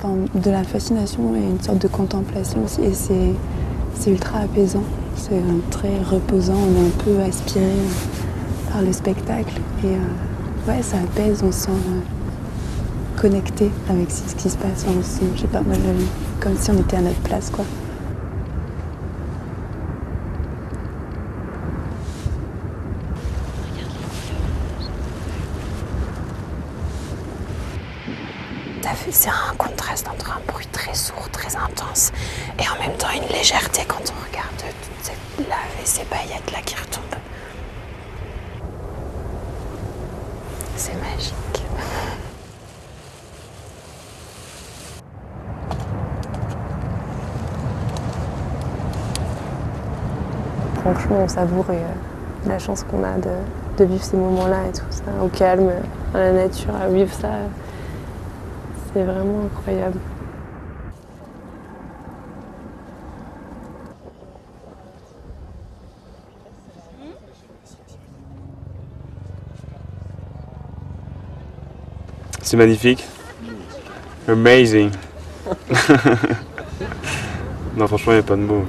enfin, de la fascination et une sorte de contemplation aussi. Et c'est ultra apaisant, c'est très reposant, on est un peu aspiré par le spectacle. Et ouais, ça apaise, on se sent connecté avec ce qui se passe. On se, je sais pas, moi, comme si on était à notre place, quoi. C'est un contraste entre un bruit très sourd, très intense, et en même temps une légèreté quand on regarde toute cette lave et ces paillettes là qui retombent. C'est magique. Franchement, on savoure la chance qu'on a de vivre ces moments-là et tout ça, au calme, dans la nature, à vivre ça. C'est vraiment incroyable. C'est magnifique. Amazing. Non, franchement, il n'y a pas de mots.